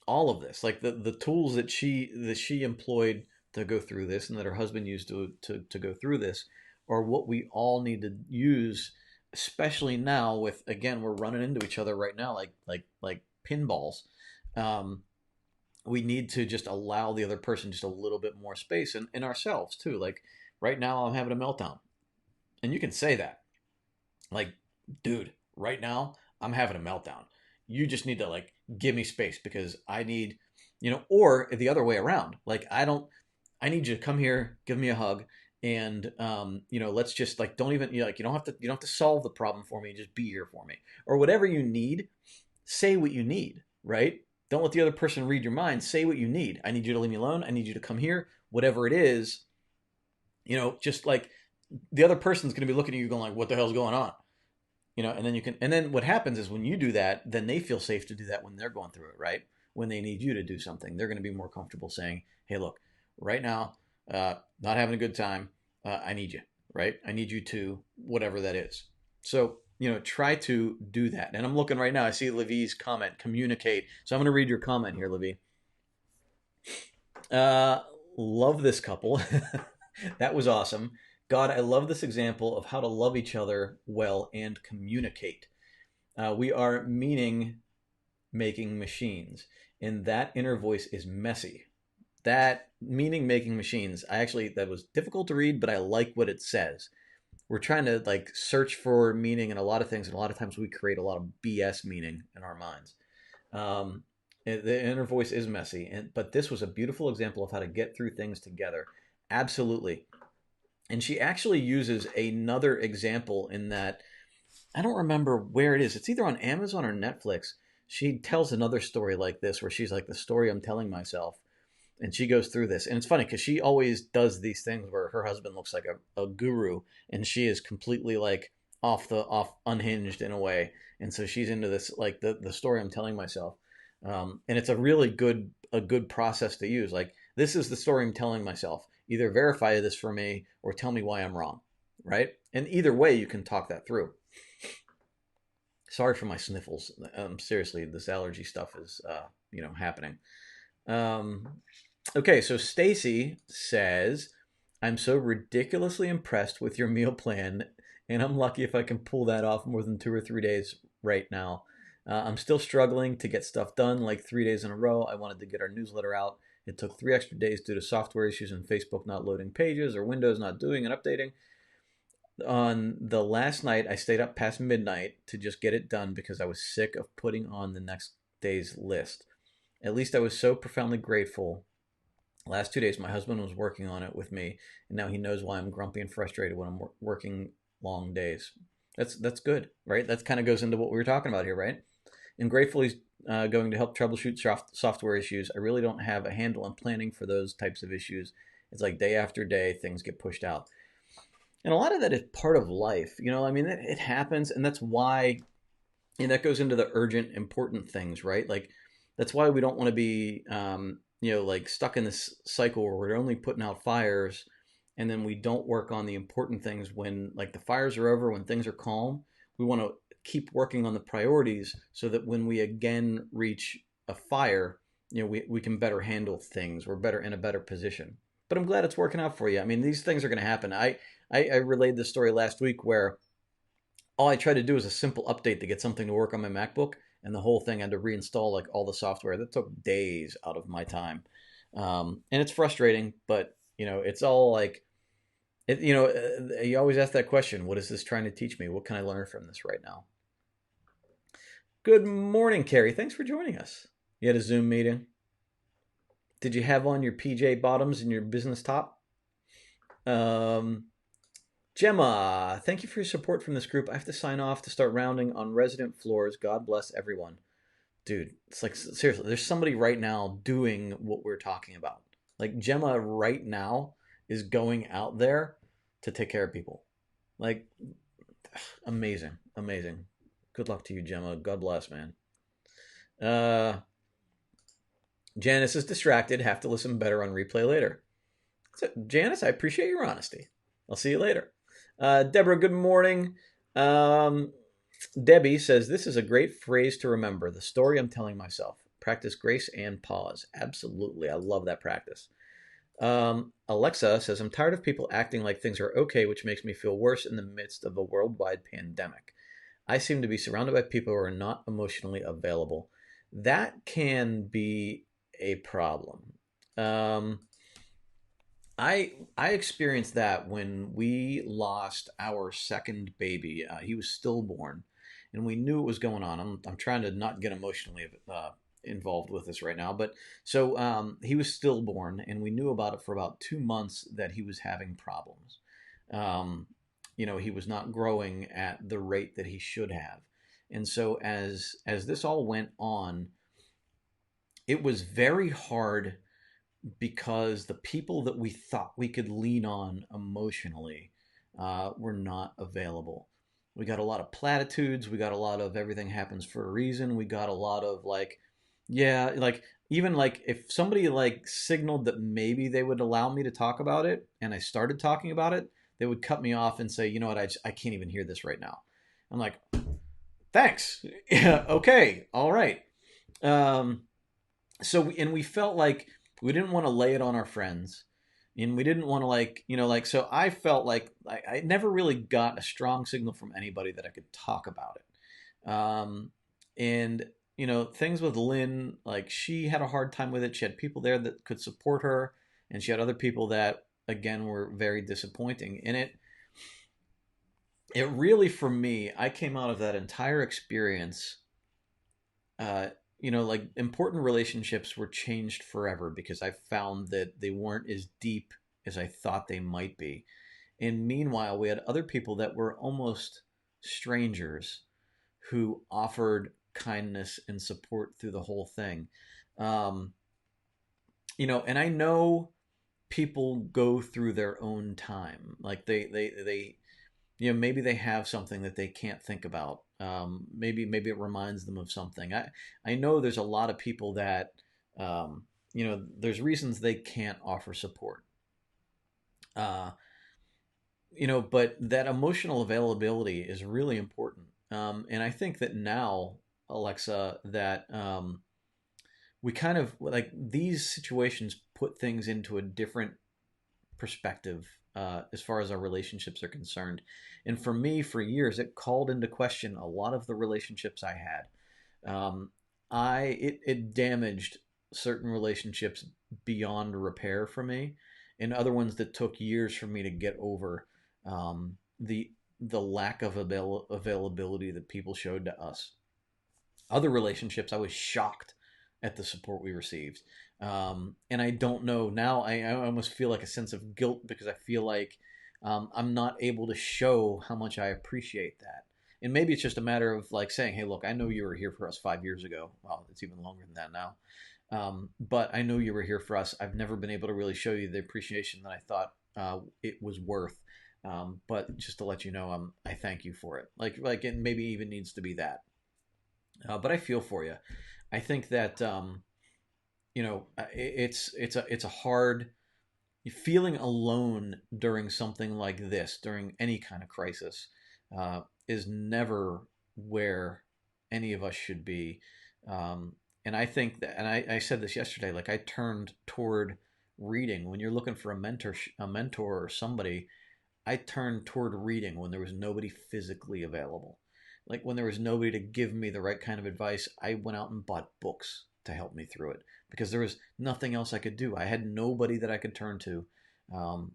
all of this, like the tools that she employed to go through this and that her husband used to go through this are what we all need to use, especially now with, again, we're running into each other right now like pinballs. We need to just allow the other person just a little bit more space and ourselves too. Like right now I'm having a meltdown. And you can say that. Like, dude, right now I'm having a meltdown. You just need to like give me space because I need, or the other way around. Like I need you to come here, give me a hug, and let's just like don't even you don't have to solve the problem for me. Just be here for me or whatever you need. Say what you need, right? Don't let the other person read your mind. Say what you need. I need you to leave me alone. I need you to come here. Whatever it is, just like the other person's going to be looking at you going like, what the hell's going on? And then what happens is when you do that, then they feel safe to do that when they're going through it, right? When they need you to do something, they're going to be more comfortable saying, hey, look, right now, not having a good time. I need you, right? I need you to whatever that is. So, try to do that. And I'm looking right now. I see Levy's comment, communicate. So I'm going to read your comment here, Levy. Love this couple. That was awesome. God, I love this example of how to love each other well and communicate. We are meaning making machines, and that inner voice is messy. That meaning making machines, that was difficult to read, but I like what it says. We're trying to like search for meaning in a lot of things, and a lot of times we create a lot of BS meaning in our minds. The inner voice is messy, but this was a beautiful example of how to get through things together. Absolutely. And she actually uses another example in that, I don't remember where it is. It's either on Amazon or Netflix. She tells another story like this where she's like, the story I'm telling myself. And she goes through this. And it's funny because she always does these things where her husband looks like a guru and she is completely like off unhinged in a way. And so she's into this, like the story I'm telling myself. And it's a really good process to use. Like, this is the story I'm telling myself. Either verify this for me or tell me why I'm wrong, right? And either way, you can talk that through. Sorry for my sniffles. Seriously, this allergy stuff is, happening. Okay, so Stacy says, I'm so ridiculously impressed with your meal plan, and I'm lucky if I can pull that off more than 2 or 3 days right now. I'm still struggling to get stuff done, like 3 days in a row. I wanted to get our newsletter out. It took 3 extra days due to software issues and Facebook not loading pages or Windows not doing and updating. On the last night, I stayed up past midnight to just get it done because I was sick of putting on the next day's list. At least I was so profoundly grateful. Last 2 days, my husband was working on it with me, and now he knows why I'm grumpy and frustrated when I'm working long days. That's good, right? That kind of goes into what we were talking about here, right? And grateful he's going to help troubleshoot software issues. I really don't have a handle on planning for those types of issues. It's like day after day, things get pushed out. And a lot of that is part of life. It happens, and that's why, and that goes into the urgent, important things, right? Like, that's why we don't want to be, like stuck in this cycle where we're only putting out fires and then we don't work on the important things when like the fires are over, when things are calm. We want to keep working on the priorities so that when we again reach a fire, we can better handle things. We're better in a better position. But I'm glad it's working out for you. I mean, these things are going to happen. I relayed this story last week where all I tried to do was a simple update to get something to work on my MacBook, and the whole thing I had to reinstall like all the software. That took days out of my time, and it's frustrating. But it's all like you always ask that question: what is this trying to teach me? What can I learn from this right now? Good morning, Carrie. Thanks for joining us. You had a Zoom meeting. Did you have on your PJ bottoms and your business top? Um, Gemma, thank you for your support from this group. I have to sign off to start rounding on resident floors. God bless everyone. Dude, it's like seriously, there's somebody right now doing what we're talking about. Like Gemma right now is going out there to take care of people. Like amazing, amazing. Good luck to you, Gemma. God bless, man. Uh, Janice is distracted. Have to listen better on replay later. So, Janice, I appreciate your honesty. I'll see you later. Deborah, good morning. Um, Debbie says, this is a great phrase to remember. The story I'm telling myself. Practice grace and pause. Absolutely. I love that practice. Alexa says, I'm tired of people acting like things are okay, which makes me feel worse in the midst of a worldwide pandemic. I seem to be surrounded by people who are not emotionally available. That can be a problem. I experienced that when we lost our second baby. He was stillborn, and we knew what was going on. I'm trying to not get emotionally involved with this right now, but so he was stillborn, and we knew about it for about 2 months that he was having problems. Um, he was not growing at the rate that he should have, and so as this all went on, it was very hard because the people that we thought we could lean on emotionally were not available. We got a lot of platitudes. We got a lot of everything happens for a reason. We got a lot of like, yeah, like even like if somebody like signaled that maybe they would allow me to talk about it and I started talking about it, they would cut me off and say, you know what, I can't even hear this right now. I'm like, thanks. Yeah, okay, all right. Um, and we felt like we didn't want to lay it on our friends, and we didn't want to like so I felt like I never really got a strong signal from anybody that I could talk about it. And things with Lynn, like she had a hard time with it. She had people there that could support her, and she had other people that again were very disappointing. And it really, for me, I came out of that entire experience, uh, like important relationships were changed forever because I found that they weren't as deep as I thought they might be. And meanwhile, we had other people that were almost strangers who offered kindness and support through the whole thing. Um, and I know people go through their own time. Like they maybe they have something that they can't think about. Maybe it reminds them of something. I know there's a lot of people that there's reasons they can't offer support. Uh, but that emotional availability is really important. And I think that now, Alexa, that we kind of like these situations put things into a different perspective as far as our relationships are concerned. And for me, for years, it called into question a lot of the relationships I had. It damaged certain relationships beyond repair for me, and other ones that took years for me to get over the lack of availability that people showed to us. Other relationships, I was shocked at the support we received. And I don't know now. I almost feel like a sense of guilt because I feel like I'm not able to show how much I appreciate that. And maybe it's just a matter of like saying, "Hey, look, I know you were here for us 5 years ago. Well, it's even longer than that now. But I know you were here for us. I've never been able to really show you the appreciation that I thought it was worth. But just to let you know, I thank you for it. Like it maybe even needs to be that. But I feel for you. I think that it's a hard feeling alone during something like this, during any kind of crisis, is never where any of us should be. And I think that, and I said this yesterday, like I turned toward reading when you're looking for a mentor or somebody. I turned toward reading when there was nobody physically available. Like when there was nobody to give me the right kind of advice, I went out and bought books to help me through it because there was nothing else I could do. I had nobody that I could turn to.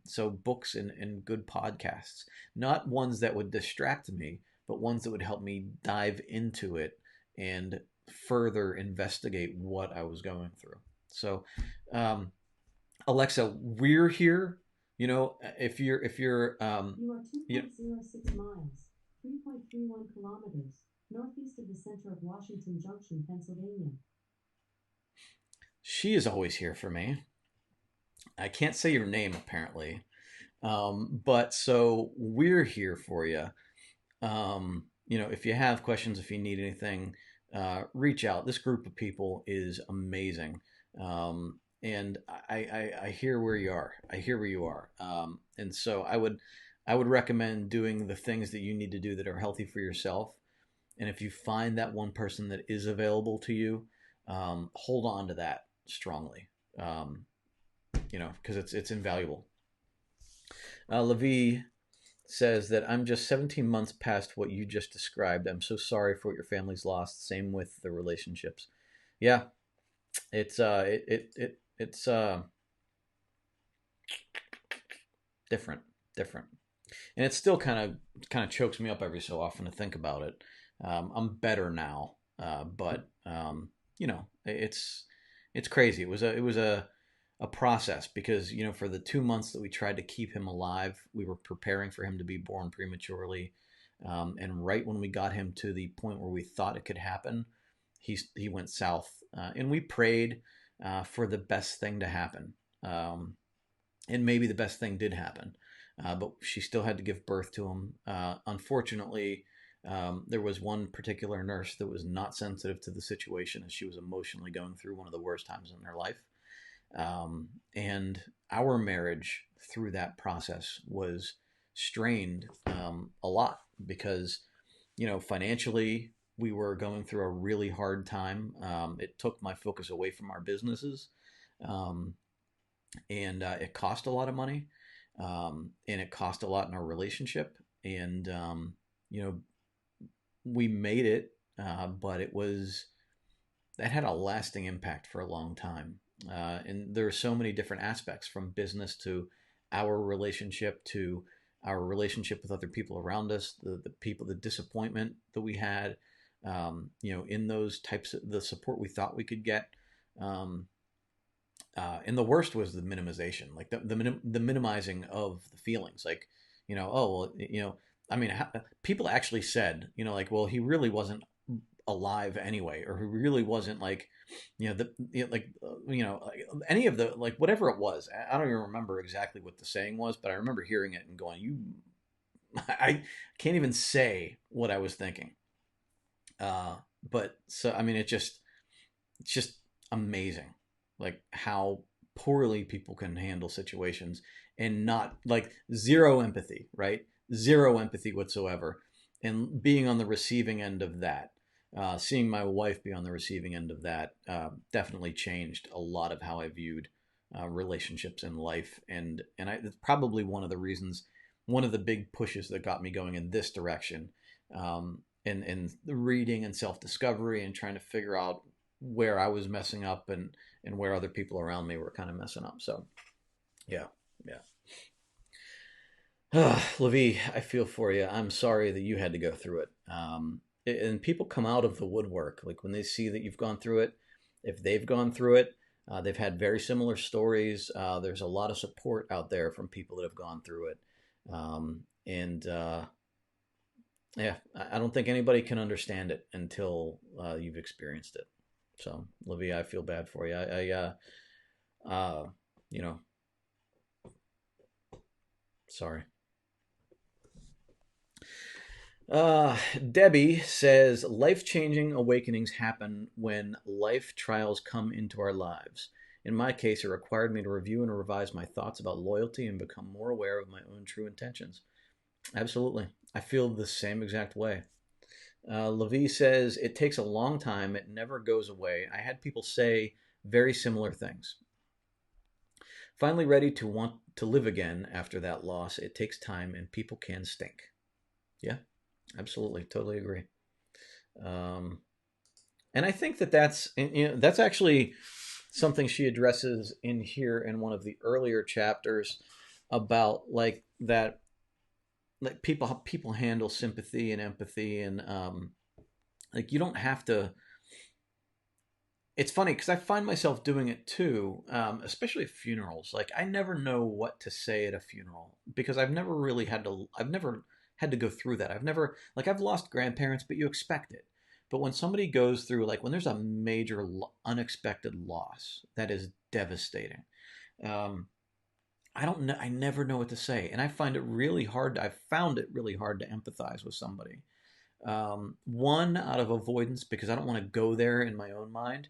So books and good podcasts, not ones that would distract me, but ones that would help me dive into it and further investigate what I was going through. So, um, Alexa, we're here. You know, if you're You are you, 2.06 miles, 3.31 kilometers, northeast of the center of Washington Junction, Pennsylvania. she is always here for me. I can't say your name apparently, but so we're here for you. You know, if you have questions, if you need anything, reach out. This group of people is amazing. And I hear where you are. I hear where you are. And so I would recommend doing the things that you need to do that are healthy for yourself. And if you find that one person that is available to you, hold on to that strongly. Um, you know, because it's invaluable. Levi says that I'm just 17 months past what you just described. I'm so sorry for what your family's lost. Same with the relationships. Yeah, it's different, different, and it still kind of chokes me up every so often to think about it. I'm better now, but you know, it's crazy. It was a process because you know for the 2 months that we tried to keep him alive, we were preparing for him to be born prematurely, and right when we got him to the point where we thought it could happen, he went south, and we prayed for the best thing to happen, and maybe the best thing did happen, but she still had to give birth to him. Unfortunately. There was one particular nurse that was not sensitive to the situation as she was emotionally going through one of the worst times in her life. And our marriage through that process was strained a lot because, you know, financially, we were going through a really hard time. It took my focus away from our businesses, um, and it cost a lot of money, and it cost a lot in our relationship. And, you know, we made it, but that had a lasting impact for a long time. And there are so many different aspects from business to our relationship to our relationship with other people around us, the people, the disappointment that we had, you know, in those types of the support we thought we could get. Um, and the worst was the minimization, like the minimizing of the feelings, like, you know, oh, well, you know, I mean, people actually said, you know, like, well, he really wasn't alive anyway, or who really wasn't like, you know, you know, like, any of the like whatever it was. I don't even remember exactly what the saying was, but I remember hearing it and going, "You, I can't even say what I was thinking." Uh, but so I mean, it's just amazing, like how poorly people can handle situations and not like zero empathy, right? Zero empathy whatsoever, and being on the receiving end of that, seeing my wife be on the receiving end of that, definitely changed a lot of how I viewed relationships in life, it's probably one of the reasons, one of the big pushes that got me going in this direction, and reading and self discovery and trying to figure out where I was messing up and where other people around me were kind of messing up. So yeah, yeah. Levi, I feel for you. I'm sorry that you had to go through it. And people come out of the woodwork, like when they see that you've gone through it. If they've gone through it, they've had very similar stories. There's a lot of support out there from people that have gone through it. And yeah, I don't think anybody can understand it until you've experienced it. So, Livia, I feel bad for you. Uh, you know, sorry. Uh, Debbie says life changing awakenings happen when life trials come into our lives. In my case, it required me to review and revise my thoughts about loyalty and become more aware of my own true intentions. Absolutely. I feel the same exact way. Levi says, it takes a long time. It never goes away. I had people say very similar things. Finally ready to want to live again after that loss. It takes time and people can stink. Yeah, absolutely. Totally agree. Um, and I think that that's actually something she addresses in here in one of the earlier chapters about like that, like people how people handle sympathy and empathy, and like you don't have to. It's funny because I find myself doing it too, especially at funerals. Like I never know what to say at a funeral because I've never really had to. I've never had to go through that. I've never like I've lost grandparents, but you expect it. But when somebody goes through like when there's a major unexpected loss that is devastating, um, I don't know. I never know what to say, and I find it really hard. I've found it really hard to empathize with somebody. One, out of avoidance because I don't want to go there in my own mind,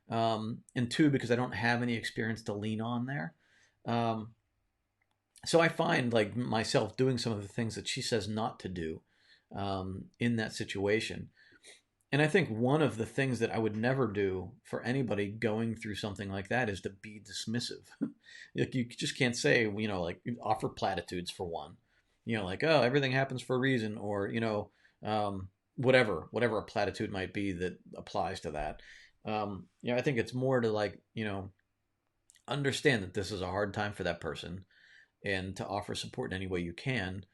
and two, because I don't have any experience to lean on there. Um, so I find like myself doing some of the things that she says not to do in that situation. And I think one of the things that I would never do for anybody going through something like that is to be dismissive. Like you just can't say, like offer platitudes for one. Like, oh, everything happens for a reason, or whatever a platitude might be that applies to that. I think it's more to like, understand that this is a hard time for that person, and to offer support in any way you can,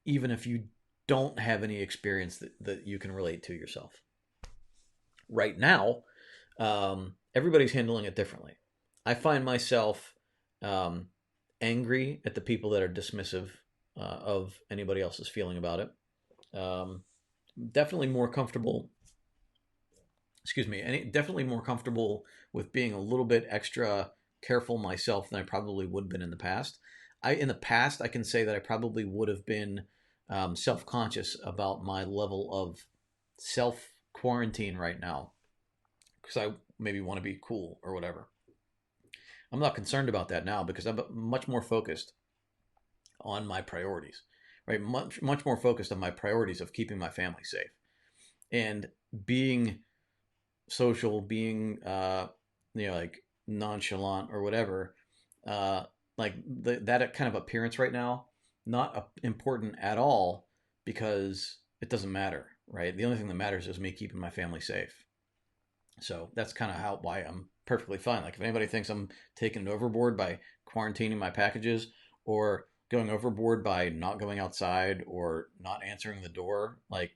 even if you don't have any experience that you can relate to yourself. Right now, everybody's handling it differently. I find myself um, angry at the people that are dismissive of anybody else's feeling about it. Definitely more comfortable. Excuse me. Definitely more comfortable with being a little bit extra careful myself than I probably would have been in the past. In the past, I can say that I probably would have been self conscious about my level of self quarantine right now because I maybe want to be cool or whatever. I'm not concerned about that now because I'm much more focused on my priorities, right? Much more focused on my priorities of keeping my family safe and being social, being like nonchalant or whatever. Uh, like that kind of appearance right now, not important at all because it doesn't matter, right? The only thing that matters is me keeping my family safe. So that's kind of how why I'm perfectly fine. Like if anybody thinks I'm taking it overboard by quarantining my packages or going overboard by not going outside or not answering the door, like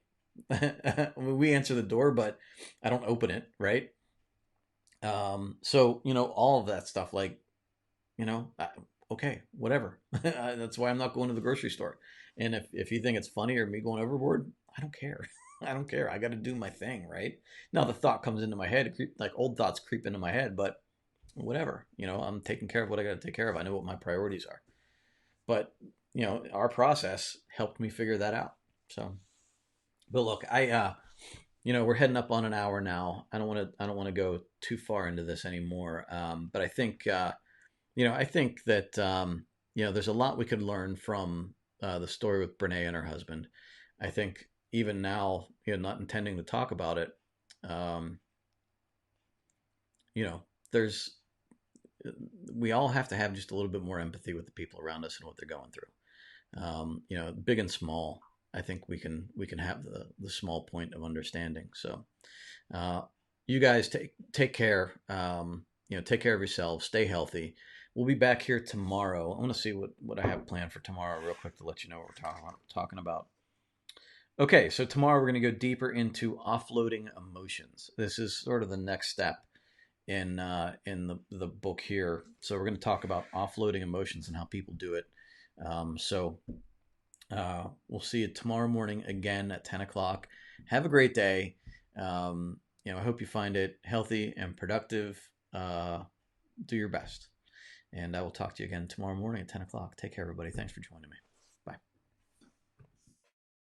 we answer the door, but I don't open it, right? So all of that stuff, like you know, I, okay, whatever. That's why I'm not going to the grocery store. And if you think it's funny or me going overboard, I don't care. I don't care. I got to do my thing, right? Now the thought comes into my head, like old thoughts creep into my head, but whatever. I'm taking care of what I got to take care of. I know what my priorities are. But our process helped me figure that out. So, but look, we're heading up on an hour now. I don't want to go too far into this anymore. But I think that there's a lot we could learn from the story with Brene and her husband. I think even now, not intending to talk about it, um, you know, there's we all have to have just a little bit more empathy with the people around us and what they're going through. Big and small. I think we can have the small point of understanding. So, uh, you guys take care. Take care of yourselves. Stay healthy. We'll be back here tomorrow. I want to see what I have planned for tomorrow, real quick, to let you know what we're talking about. Okay, so tomorrow we're going to go deeper into offloading emotions. This is sort of the next step in the book here. So we're going to talk about offloading emotions and how people do it. We'll see you tomorrow morning again at 10 o'clock. Have a great day. I hope you find it healthy and productive. Do your best. And I will talk to you again tomorrow morning at 10 o'clock. Take care, everybody. Thanks for joining me.